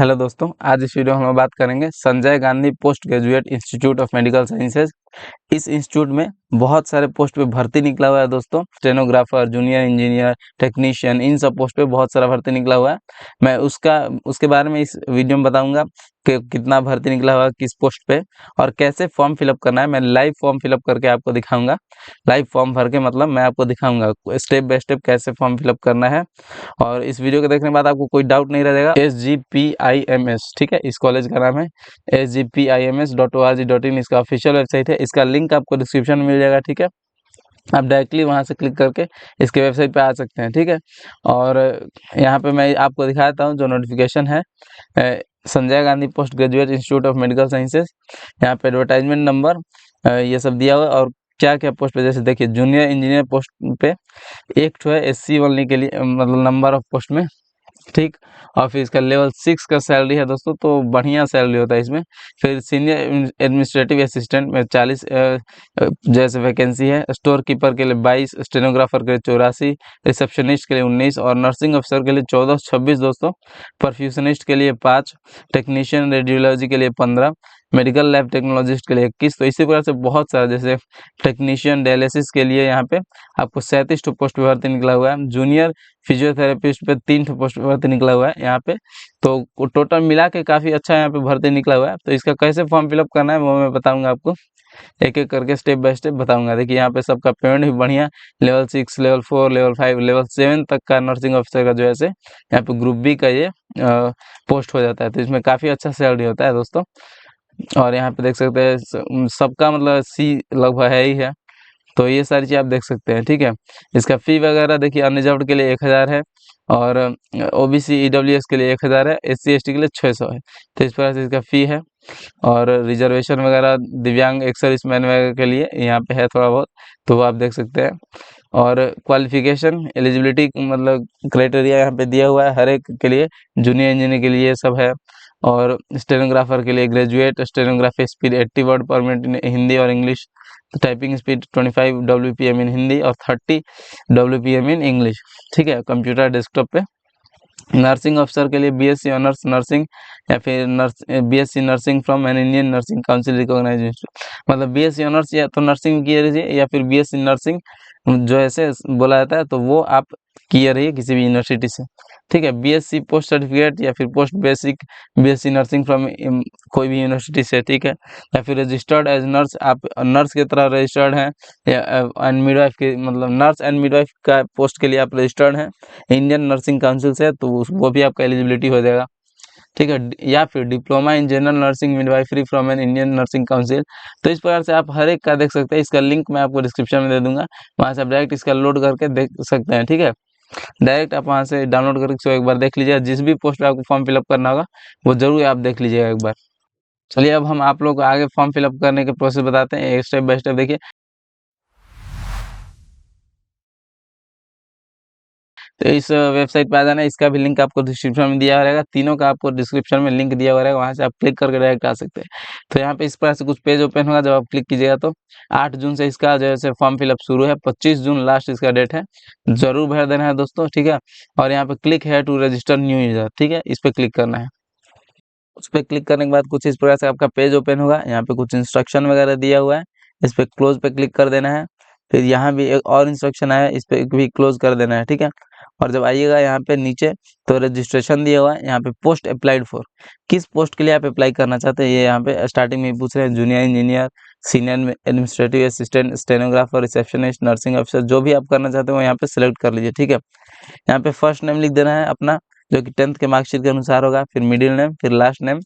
Hello दोस्तों, आज इस वीडियो में हम बात करेंगे Sanjay Gandhi post graduate institute of medical sciences. इस इंस्टीट्यूट में बहुत सारे पोस्ट पे भर्ती निकला हुआ है दोस्तों। स्टेनोग्राफर, जूनियर इंजीनियर, टेक्नीशियन, इन सब पोस्ट पे बहुत सारा भर्ती निकला हुआ है। मैं उसके बारे में इस वीडियो में बताऊंगा कि कितना भर्ती निकला हुआ है, किस पोस्ट पे और कैसे फॉर्म फिलअप करना है। मैं लाइव फॉर्म फिलअप करके आपको दिखाऊंगा। लाइव फॉर्म भर के मतलब मैं आपको दिखाऊंगा स्टेप बाय स्टेप कैसे फॉर्म फिलअप करना है। और इस वीडियो को देखने के बाद आपको कोई डाउट नहीं रहेगा। SGPIMS, ठीक है, इस कॉलेज का नाम है SGPIMS.org.in, इसका ऑफिशियल वेबसाइट है। इसका लिंक आपको डिस्क्रिप्शन में मिल जाएगा, ठीक है। आप डायरेक्टली वहां से क्लिक करके इसके वेबसाइट पे आ सकते हैं, ठीक है। और यहाँ पे मैं आपको दिखाता हूँ जो नोटिफिकेशन है, Sanjay Gandhi post graduate institute of medical sciences. यहाँ पे एडवर्टाइजमेंट नंबर ये सब दिया हुआ है और क्या क्या पोस्ट पे, जैसे देखिए जूनियर इंजीनियर पोस्ट पे एक ठो है SC ओनली के लिए, मतलब नंबर ऑफ पोस्ट में, ठीक। और फिर इसका लेवल 6 का सैलरी है दोस्तों, तो बढ़िया सैलरी होता है इसमें। फिर सीनियर एडमिनिस्ट्रेटिव असिस्टेंट में 40 जैसे वैकेंसी है। स्टोर कीपर के लिए 22, स्टेनोग्राफर के लिए 84, रिसेप्शनिस्ट के लिए 19 और नर्सिंग अफसर के लिए 14-26 दोस्तों। परफ्यूशनिस्ट के लिए 5, टेक्नीशियन रेडियोलॉजी के लिए 15, मेडिकल लैब टेक्नोलॉजिस्ट के लिए 21। तो इसी प्रकार से बहुत सारा, जैसे टेक्नीशियन डायलिसिस के लिए यहाँ पे आपको 37 पोस्ट पे भर्ती निकला हुआ है। जूनियर फिजियोथेरेपिस्ट पे 3 पोस्ट पे भर्ती निकला हुआ है यहाँ पे। तो टोटल मिला के काफ़ी अच्छा यहाँ पे भर्ती निकला हुआ है। तो इसका कैसे फॉर्म फिलअप करना है वो मैं बताऊंगा आपको, एक एक करके स्टेप बाय स्टेप बताऊंगा। देखिए यहाँ पे सबका पेमेंट भी बढ़िया, लेवल 6, लेवल 4, लेवल 5, लेवल 7 तक का नर्सिंग ऑफिसर का जो है से यहाँ पे ग्रुप बी का ये पोस्ट हो जाता है। तो इसमें काफ़ी अच्छा सैलरी होता है दोस्तों। और यहाँ पे देख सकते हैं सबका मतलब सी लगभग है ही है। तो ये सारी चीज़ आप देख सकते हैं, ठीक है। इसका फ़ी वगैरह देखिए, अनरिजर्व्ड के लिए 1000 है और OBC EWS के लिए 1000 है, SC ST के लिए 600 है। तो इस प्रकार से इसका फ़ी है। और रिजर्वेशन वगैरह दिव्यांग एक्स सर्विसमैन वगैरह के लिए यहाँ पे है थोड़ा बहुत, तो वो आप देख सकते हैं। और क्वालिफिकेशन एलिजिबिलिटी मतलब क्राइटेरिया यहाँ पे दिया हुआ है हर एक के लिए। जूनियर इंजीनियर के लिए ये सब है। और स्टेनोग्राफर के लिए ग्रेजुएट स्टेनोग्राफी स्पीड 80 वर्ड पर मिनट इन हिंदी और इंग्लिश, टाइपिंग स्पीड 25 WPM इन हिंदी और 30 WPM इन इंग्लिश, ठीक है, कंप्यूटर डेस्कटॉप पे। नर्सिंग अफसर के लिए BSc ऑनर्स नर्सिंग या फिर BSc nursing from an Indian Nursing Council recognised institute, मतलब BSc ऑनर्स या तो नर्सिंग किए रहिए या फिर BSc नर्सिंग जो ऐसे बोला जाता है, तो वो आप किए रहिए किसी भी यूनिवर्सिटी से, ठीक है। BSc पोस्ट सर्टिफिकेट या फिर post basic BSc nursing from कोई भी यूनिवर्सिटी से, ठीक है। या फिर रजिस्टर्ड एज नर्स, आप नर्स की तरह रजिस्टर्ड हैं, या एंड मिडवाइफ के मतलब नर्स एंड मिडवाइफ का पोस्ट के लिए आप रजिस्टर्ड हैं इंडियन नर्सिंग काउंसिल से, तो वो भी आपका एलिजिबिलिटी हो जाएगा, ठीक है। या फिर diploma in general nursing midwifery from an Indian Nursing council. तो इस प्रकार से आप हर एक का देख सकते हैं। इसका लिंक मैं आपको डिस्क्रिप्शन में दे दूंगा, वहाँ से आप डायरेक्ट इसका लोड करके देख सकते हैं, ठीक है। डायरेक्ट आप वहाँ से डाउनलोड करके इसको एक बार देख लीजिएगा। जिस भी पोस्ट पे आपको फॉर्म फिलअप करना होगा वो जरूर आप देख लीजिएगा एक बार। चलिए अब हम आप लोग को आगे फॉर्म फिलअप करने के प्रोसेस बताते हैं, स्टेप बाय स्टेप देखिए। तो इस वेबसाइट पे आ जाना है, इसका भी लिंक आपको डिस्क्रिप्शन में दिया रहेगा। तीनों का आपको डिस्क्रिप्शन में लिंक दिया हुआ रहेगा, वहाँ से आप क्लिक करके डायरेक्ट आ सकते हैं। तो यहाँ पे इस प्रकार से कुछ पेज ओपन होगा, जब आप क्लिक कीजिएगा तो 8 जून से इसका जो है फॉर्म फिलअप शुरू है, 25 जून लास्ट इसका डेट है। जरूर भर देना है दोस्तों, ठीक है। और यहाँ पे क्लिक है टू रजिस्टर न्यू यूजर, ठीक है, इस पर क्लिक करना है। उस पर क्लिक करने के बाद कुछ इस प्रकार से आपका पेज ओपन होगा। यहाँ पे कुछ इंस्ट्रक्शन वगैरह दिया हुआ है, इस पर क्लोज पे क्लिक कर देना है। फिर यहाँ भी एक और इंस्ट्रक्शन आया है, इस पे भी क्लोज कर देना है, ठीक है। और जब आइएगा यहाँ पे नीचे तो रजिस्ट्रेशन दिया हुआ है, यहाँ पे पोस्ट अप्लाइड फॉर, किस पोस्ट के लिए आप अप्लाई करना चाहते हैं ये यहाँ पे स्टार्टिंग में पूछ रहे हैं। Junior engineer, senior administrative assistant, stenographer, receptionist, nursing officer, जो भी आप करना चाहते हो वो यहाँ पे सिलेक्ट कर लीजिए, ठीक है। यहाँ पे फर्स्ट नेम लिख देना है अपना, जो कि 10th के मार्कशीट के अनुसार होगा। फिर मिडिल नेम, फिर लास्ट नेम।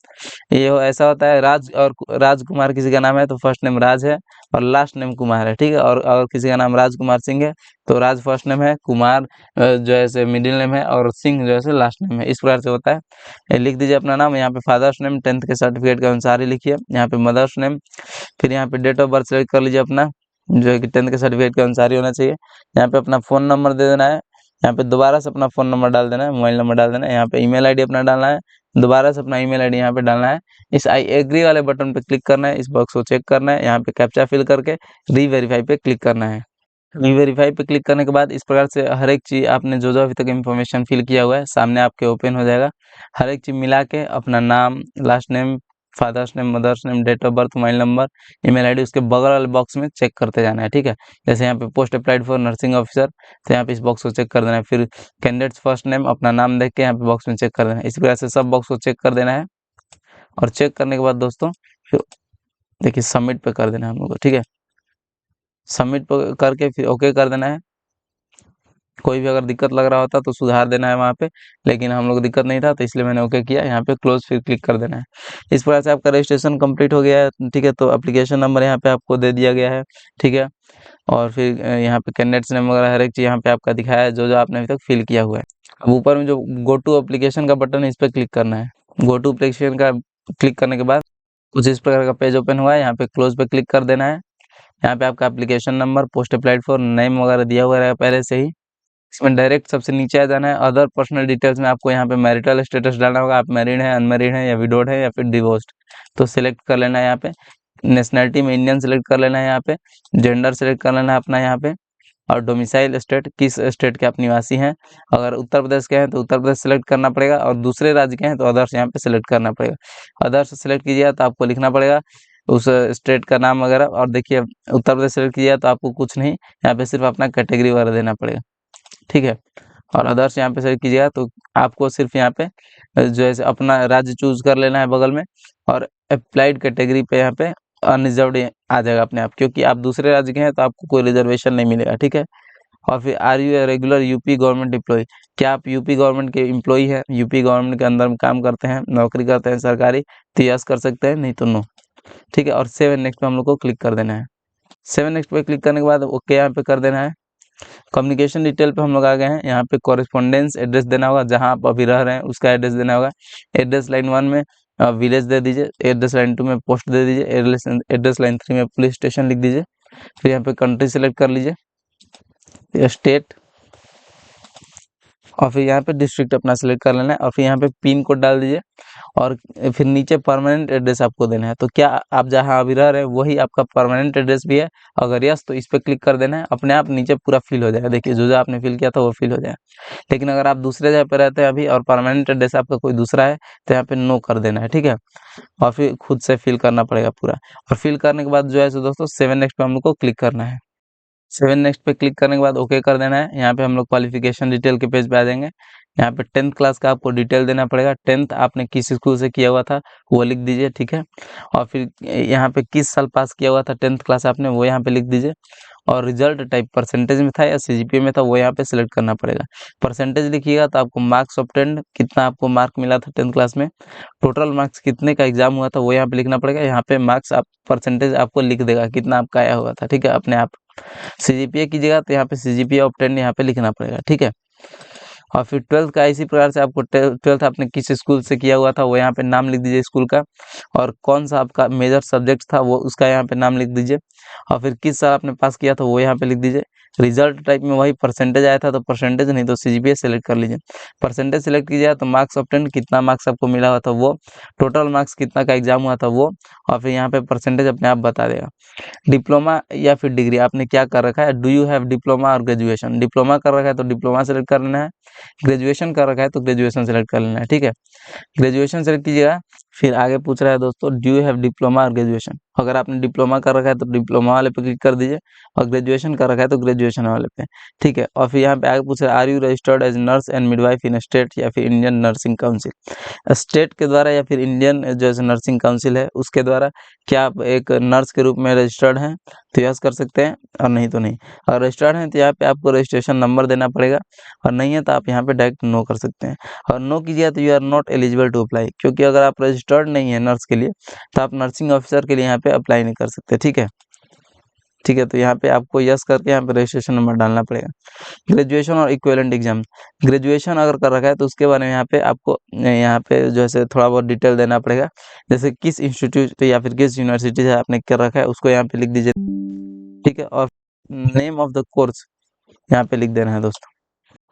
ये ऐसा होता है, राज और राजकुमार किसी का नाम है तो फर्स्ट नेम राज है और लास्ट नेम कुमार है, ठीक है। और अगर किसी का नाम राजकुमार सिंह है तो राज फर्स्ट नेम है, कुमार जो है से मिडिल नेम है और सिंह जो है से लास्ट नेम है। इस प्रकार से होता है। ये लिख दीजिए अपना नाम। यहाँ पे फादर्स नेम 10th के सर्टिफिकेट के अनुसार ही लिखिए। यहाँ पे मदर्स नेम, फिर यहाँ पे डेट ऑफ बर्थ सेलेक्ट कर लीजिए अपना, जो है कि 10th के सर्टिफिकेट के अनुसार ही होना चाहिए। यहाँ पे अपना फ़ोन नंबर दे देना है। यहाँ पे दोबारा से अपना फ़ोन नंबर डाल देना है, मोबाइल नंबर डाल देना है। यहाँ पे ईमेल आईडी अपना डालना है, दोबारा से अपना ईमेल आईडी यहाँ पे डालना है। इस आई एग्री वाले बटन पे क्लिक करना है, इस बॉक्स को चेक करना है। यहाँ पे कैप्चा फिल करके री वेरीफाई पे क्लिक करना है। वी वेरीफाई पे क्लिक करने के बाद इस प्रकार से हर एक चीज़ आपने जो अभी तक इन्फॉर्मेशन फिल किया हुआ है सामने आपके ओपन हो जाएगा। हर एक चीज़ मिला के अपना नाम, last name, father's name, mother's name, date of birth, mobile number, email ID उसके बगल वाले बॉक्स में चेक करते जाना है, ठीक है। जैसे यहाँ पे post applied for nursing officer, तो यहाँ पे इस बॉक्स को चेक कर देना है। फिर कैंडिडेट्स फर्स्ट नेम अपना नाम देख के यहाँ पे बॉक्स में चेक कर देना है। इस प्रकार से सब बॉक्स को चेक कर देना है और चेक करने के बाद दोस्तों फिर देखिए सबमिट पे कर देना है हम लोग को, ठीक है। सबमिट करके फिर ओके कर देना है। कोई भी अगर दिक्कत लग रहा होता तो सुधार देना है वहाँ पे, लेकिन हम लोग दिक्कत नहीं था तो इसलिए मैंने ओके किया। यहाँ पे क्लोज फिर क्लिक कर देना है। इस प्रकार से आपका रजिस्ट्रेशन कंप्लीट हो गया है, ठीक है। तो एप्लीकेशन नंबर यहाँ पे आपको दे दिया गया है, ठीक है। और फिर यहाँ पे कैंडिडेट्स नेम वगैरह हर एक चीज़ यहाँ पे आपका दिखाया है जो आपने अभी तक फिल किया हुआ है। अब ऊपर में जो गो टू एप्लीकेशन का बटन है इस पर क्लिक करना है। गो टू एप्लीकेशन का क्लिक करने के बाद कुछ इस प्रकार का पेज ओपन हुआ है। यहाँ पे क्लोज पे क्लिक कर देना है। यहाँ पे आपका application number, post applied for, name वगैरह दिया हुआ रहेगा पहले से ही। इसमें डायरेक्ट सबसे नीचे आ जाना है। अदर पर्सनल डिटेल्स में आपको यहाँ पे मैरिटल स्टेटस डालना होगा, आप मैरिड हैं, अनमैरिड हैं या विडोड है या फिर डिवोर्स्ड, तो सिलेक्ट कर लेना है यहाँ पे। नेशनलिटी में इंडियन सेलेक्ट कर लेना है यहाँ पे। जेंडर सेलेक्ट कर लेना है अपना यहाँ पे। और डोमिसाइल स्टेट, किस स्टेट के आप निवासी हैं। अगर उत्तर प्रदेश के हैं तो उत्तर प्रदेश सेलेक्ट करना पड़ेगा, और दूसरे राज्य के हैं तो अदर्स यहाँ पे सेलेक्ट करना पड़ेगा। अदर्स सेलेक्ट कीजिएगा तो आपको लिखना पड़ेगा उस स्टेट का नाम वगैरह। और देखिए उत्तर प्रदेश सेलेक्ट कीजिएगा तो आपको कुछ नहीं, यहाँ पे सिर्फ अपना कैटेगरी वगैरह देना पड़ेगा, ठीक है। और अदर्स यहाँ पे सेलेक्ट कीजिएगा तो आपको सिर्फ यहाँ पे जो है अपना राज्य चूज कर लेना है बगल में। और अप्लाइड कैटेगरी पे यहाँ पे अनरिजर्व्ड आ जाएगा अपने आप, क्योंकि आप दूसरे राज्य के हैं तो आपको कोई रिजर्वेशन नहीं मिलेगा, ठीक है। और फिर are you a regular UP government employee, क्या आप यूपी गवर्नमेंट के एम्प्लॉय हैं, यूपी गवर्नमेंट के अंदर में काम करते हैं, नौकरी करते हैं सरकारी, तो यस कर सकते हैं, नहीं तो नो, ठीक है। और 7 नेक्स्ट पे हम लोग को क्लिक कर देना है। 7 नेक्स्ट पे क्लिक करने के बाद ओके यहाँ पे कर देना है। कम्युनिकेशन डिटेल पे हम लोग आ गए हैं। यहाँ पे कॉरेस्पॉन्डेंस एड्रेस देना होगा, जहाँ आप अभी रह रहे हैं उसका एड्रेस देना होगा। एड्रेस लाइन 1 में विलेज दे दीजिए, एड्रेस लाइन 2 में पोस्ट दे दीजिए, एड्रेस लाइन 3 में पुलिस स्टेशन लिख दीजिए। फिर यहाँ पे कंट्री सेलेक्ट कर लीजिए, स्टेट, और फिर यहाँ पे डिस्ट्रिक्ट अपना सेलेक्ट कर लेना है। और फिर यहाँ पे पिन कोड डाल दीजिए, और फिर नीचे परमानेंट एड्रेस आपको देना है। तो क्या आप जहाँ अभी रह रहे हैं वही आपका परमानेंट एड्रेस भी है? अगर यस तो इस पर क्लिक कर देना है, अपने आप नीचे पूरा फिल हो जाएगा। देखिए जो आपने फिल किया था वो फिल हो जाएगा। लेकिन अगर आप दूसरे जगह पर रहते हैं अभी और परमानेंट एड्रेस आपका कोई दूसरा है तो यहाँ पे नो कर देना है, ठीक है। और फिर खुद से फिल करना पड़ेगा पूरा। और फिल करने के बाद जो है सो दोस्तों 7 नेक्स्ट पे हम लोग को क्लिक करना है। 7 नेक्स्ट पे क्लिक करने के बाद ओके कर देना है। यहाँ पे हम लोग क्वालिफिकेशन डिटेल के पेज पे आ जाएंगे। यहाँ पे 10th क्लास का आपको डिटेल देना पड़ेगा। 10th आपने किस स्कूल से किया हुआ था वो लिख दीजिए, ठीक है। और फिर यहाँ पे किस साल पास किया हुआ था 10th क्लास आपने, वो यहाँ पे लिख दीजिए। और रिजल्ट टाइप परसेंटेज में था या सीजीपीए में था वो यहाँ पे सिलेक्ट करना पड़ेगा। परसेंटेज लिखिएगा तो आपको मार्क्स ऑफ 10 कितना आपको मार्क मिला था 10th क्लास में, टोटल मार्क्स कितने का एग्जाम हुआ था वो यहाँ पे लिखना पड़ेगा। यहाँ पे मार्क्स आप परसेंटेज आपको लिख देगा कितना आपका आया हुआ था, ठीक है, अपने आप। सीजीपीए कीजिएगा तो यहाँ पे सीजीपीए ऑफ 10 यहाँ पे लिखना पड़ेगा, ठीक है। और फिर 12th का इसी प्रकार से आपको 12th आपने किस स्कूल से किया हुआ था वो यहाँ पे नाम लिख दीजिए स्कूल का। और कौन सा आपका मेजर सब्जेक्ट था वो उसका यहाँ पे नाम लिख दीजिए। और फिर किस साल आपने पास किया था वो यहाँ पे लिख दीजिए। रिजल्ट टाइप में वही परसेंटेज आया था तो परसेंटेज, नहीं तो सीजीपीए सेलेक्ट कर लीजिए। परसेंटेज सेलेक्ट कीजिएगा तो मार्क्स ऑफ 10 कितना मार्क्स आपको मिला हुआ था वो, टोटल मार्क्स कितना का एग्जाम हुआ था वो, और फिर यहाँ पे परसेंटेज अपने आप बता देगा। डिप्लोमा या फिर डिग्री आपने क्या कर रखा है, डू यू हैव डिप्लोमा और ग्रेजुएशन। डिप्लोमा कर रखा है तो डिप्लोमा सेलेक्ट कर लेना है, ग्रेजुएशन कर रखा है तो ग्रेजुएशन सेलेक्ट कर लेना है, ठीक है। ग्रेजुएशन सेलेक्ट कीजिएगा। फिर आगे पूछ रहा है दोस्तों डू यू हैव डिप्लोमा और ग्रेजुएशन। अगर आपने डिप्लोमा कर रखा है तो डिप्लोमा वाले पे क्लिक कर दीजिए, और ग्रेजुएशन कर रखा है तो ग्रेजुएशन वाले पे, ठीक है। और फिर यहाँ पे आगे पूछ रहा है are you registered as nurse and midwife in state या फिर इंडियन नर्सिंग काउंसिल। स्टेट के द्वारा या फिर इंडियन जो नर्सिंग काउंसिल है उसके द्वारा क्या आप एक नर्स के रूप में रजिस्टर्ड हैं तो यस कर सकते हैं, और नहीं तो नहीं। अगर रजिस्टर्ड हैं तो यहाँ पे आपको रजिस्ट्रेशन नंबर देना पड़ेगा, और नहीं है तो आप यहाँ पे डायरेक्ट नो कर सकते हैं। और नो कीजिए तो you are not eligible to apply, क्योंकि अगर आप रजिस्टर्ड नहीं है नर्स के लिए तो आप नर्सिंग ऑफिसर के लिए यहाँ पे अप्लाई नहीं कर सकते, ठीक है। ठीक है, तो यहाँ पे आपको यस करके यहाँ पे रजिस्ट्रेशन नंबर डालना पड़ेगा। ग्रेजुएशन और इक्विवेलेंट एग्जाम, ग्रेजुएशन अगर कर रखा है तो उसके बारे में यहाँ पे आपको यहाँ पे जो है थोड़ा बहुत डिटेल देना पड़ेगा। जैसे किस इंस्टीट्यूट या फिर किस यूनिवर्सिटी से आपने कर रखा है उसको यहाँ पे लिख दीजिए, ठीक है। और नेम ऑफ द कोर्स यहाँ पे लिख देना है दोस्तों।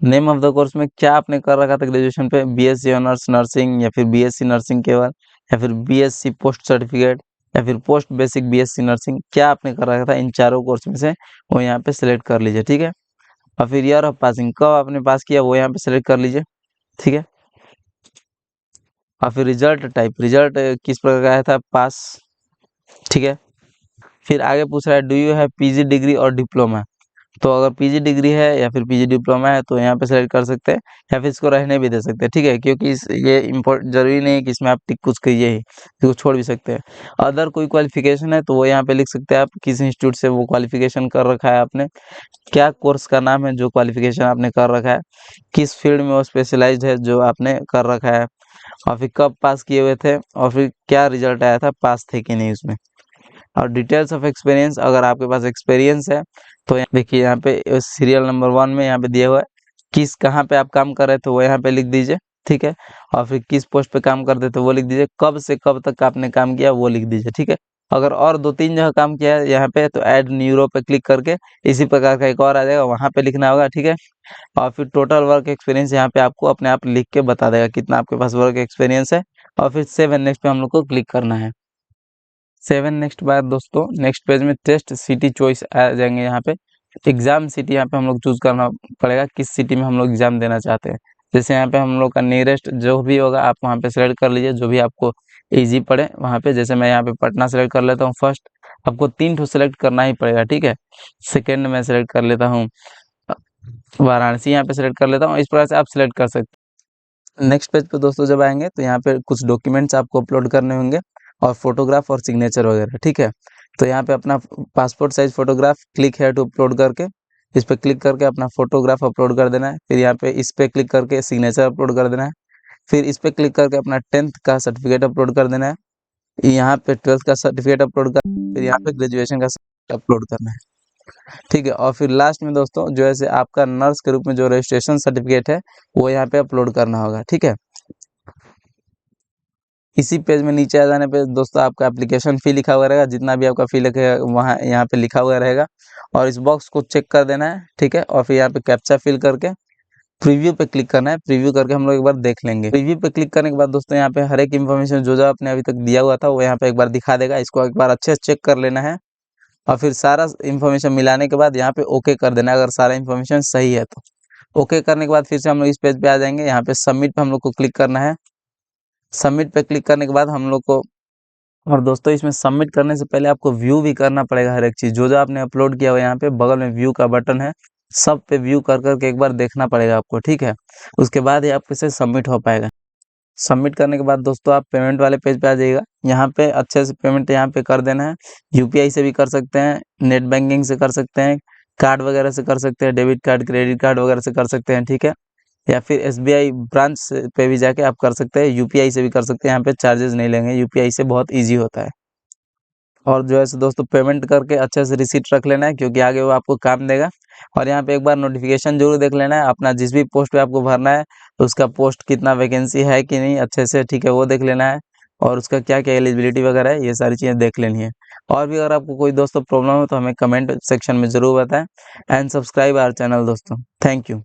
नेम ऑफ द कोर्स में क्या आपने कर रखा था ग्रेजुएशन पे, बीएससी ऑनर्स नर्सिंग या फिर बीएससी नर्सिंग केवल या फिर बीएससी पोस्ट सर्टिफिकेट, या फिर पोस्ट बेसिक बीएससी नर्सिंग, क्या आपने कर रखा था इन चारों कोर्स में से वो यहाँ पे सिलेक्ट कर लीजिए, ठीक है। और फिर ईयर ऑफ पासिंग, कब आपने पास किया वो यहाँ पे सिलेक्ट कर लीजिए, ठीक है। और फिर रिजल्ट टाइप, रिजल्ट किस प्रकार का आया था, पास, ठीक है। फिर आगे पूछ रहा है do you have PG degree और डिप्लोमा, तो अगर पीजी डिग्री है या फिर पीजी डिप्लोमा है तो यहाँ पे सेलेक्ट कर सकते हैं, या फिर इसको रहने भी दे सकते हैं, ठीक है, क्योंकि ये इम्पोर्ट जरूरी नहीं है कि इसमें आप टिक कुछ करिए ही, इसको छोड़ भी सकते हैं। अदर कोई क्वालिफिकेशन है तो वो यहाँ पे लिख सकते हैं आप, किस इंस्टीट्यूट से वो क्वालिफिकेशन कर रखा है आपने, क्या कोर्स का नाम है जो क्वालिफिकेशन आपने कर रखा है, किस फील्ड में वो स्पेशलाइज्ड है जो आपने कर रखा है, और फिर कब पास किए हुए थे, और फिर क्या रिजल्ट आया था, पास थे कि नहीं उसमें। और डिटेल्स ऑफ एक्सपीरियंस, अगर आपके पास एक्सपीरियंस है तो देखिए यहाँ पे सीरियल नंबर 1 में यहाँ पे दिया हुआ है किस कहाँ पे आप काम कर रहे थे वो यहाँ पे लिख दीजिए, ठीक है। और फिर किस पोस्ट पे काम करते थे वो लिख दीजिए, कब से कब तक आपने काम किया वो लिख दीजिए, ठीक है। अगर और 2-3 जगह काम किया है यहाँ पे तो ऐड न्यूरो पे क्लिक करके इसी प्रकार का एक और आ जाएगा, वहाँ पे लिखना होगा, ठीक है। और फिर टोटल वर्क एक्सपीरियंस यहाँ पे आपको अपने आप लिख के बता देगा कितना आपके पास वर्क एक्सपीरियंस है। और फिर सेव एंड नेक्स्ट पे हम लोग को क्लिक करना है। 7 नेक्स्ट बाद दोस्तों नेक्स्ट पेज में टेस्ट सिटी चॉइस आ जाएंगे, यहाँ पे एग्जाम सिटी यहाँ पे हम लोग चूज करना पड़ेगा किस सिटी में हम लोग एग्जाम देना चाहते हैं। जैसे यहाँ पे हम लोग का नियरेस्ट जो भी होगा आप वहाँ पे सेलेक्ट कर लीजिए, जो भी आपको इजी पड़े वहाँ पे। जैसे मैं यहाँ पे पटना सेलेक्ट कर लेता हूँ फर्स्ट, आपको 3 ठो सेलेक्ट करना ही पड़ेगा, ठीक है। सेकेंड में सेलेक्ट कर लेता हूँ वाराणसी, यहाँ पे सेलेक्ट कर लेता हूँ, इस प्रकार से आप सिलेक्ट कर सकते हैं। नेक्स्ट पेज पे दोस्तों जब आएंगे तो यहाँ पे कुछ डॉक्यूमेंट्स आपको अपलोड करने होंगे और फोटोग्राफ और सिग्नेचर वगैरह, ठीक है। तो यहाँ पे अपना पासपोर्ट साइज फोटोग्राफ क्लिक है टू अपलोड करके इस पे क्लिक करके अपना फोटोग्राफ अपलोड कर देना है। फिर यहाँ पे इस पे क्लिक करके सिग्नेचर अपलोड कर देना है। फिर इस पे क्लिक करके अपना 10th का सर्टिफिकेट अपलोड कर देना है। यहाँ पे 12th का सर्टिफिकेट अपलोड कर, फिर यहाँ पे ग्रेजुएशन का अपलोड करना है, ठीक है। और फिर लास्ट में दोस्तों जो है आपका नर्स के रूप में जो रजिस्ट्रेशन सर्टिफिकेट है वो यहाँ पे अपलोड करना होगा, ठीक है। इसी पेज में नीचे आ जाने पे दोस्तों आपका एप्लीकेशन फी लिखा हुआ रहेगा, जितना भी आपका फी लिखेगा वहाँ यहाँ पे लिखा हुआ रहेगा, और इस बॉक्स को चेक कर देना है, ठीक है। और फिर यहाँ पे कैप्चा फिल करके प्रीव्यू पे क्लिक करना है, प्रीव्यू करके हम लोग एक बार देख लेंगे। प्रीव्यू पे क्लिक करने के बाद दोस्तों यहाँ पे हर एक इन्फॉर्मेशन जो आपने अभी तक दिया हुआ था वो यहाँ पे एक बार दिखा देगा, इसको एक बार अच्छे से चेक कर लेना है। और फिर सारा इन्फॉर्मेशन मिलाने के बाद यहाँ पे ओके कर देना है, अगर सारा इन्फॉर्मेशन सही है तो। ओके करने के बाद फिर से हम लोग इस पेज पे आ जाएंगे, यहाँ पे सबमिट पे हम लोग को क्लिक करना है। सबमिट पे क्लिक करने के बाद हम लोग को, और दोस्तों इसमें सबमिट करने से पहले आपको व्यू भी करना पड़ेगा हर एक चीज़ जो आपने अपलोड किया हुआ है। यहाँ पे बगल में व्यू का बटन है, सब पे व्यू कर करके एक बार देखना पड़ेगा आपको, ठीक है। उसके बाद ही आपके से सबमिट हो पाएगा। सबमिट करने के बाद दोस्तों आप पेमेंट वाले पेज पे आ जाइएगा, यहाँ पे अच्छे से पेमेंट यहाँ पे कर देना है। यूपीआई से भी कर सकते हैं, नेट बैंकिंग से कर सकते हैं, कार्ड वगैरह से कर सकते हैं, डेबिट कार्ड क्रेडिट कार्ड वगैरह से कर सकते हैं, ठीक है। या फिर एसबीआई ब्रांच पे भी जाके आप कर सकते हैं, यूपीआई से भी कर सकते हैं, यहाँ पे चार्जेस नहीं लेंगे, यूपीआई से बहुत ईजी होता है। और जो है दोस्तों पेमेंट करके अच्छे से रिसीट रख लेना है, क्योंकि आगे वो आपको काम देगा। और यहाँ पे एक बार नोटिफिकेशन जरूर देख लेना है, अपना जिस भी पोस्ट पे आपको भरना है तो उसका पोस्ट कितना वैकेंसी है कि नहीं अच्छे से, ठीक है, वो देख लेना है। और उसका क्या क्या एलिजिबिलिटी वगैरह है ये सारी चीज़ें देख लेनी है। और भी अगर आपको कोई दोस्तों प्रॉब्लम हो तो हमें कमेंट सेक्शन में ज़रूर बताएं। एंड सब्सक्राइब आवर चैनल दोस्तों। Thank you.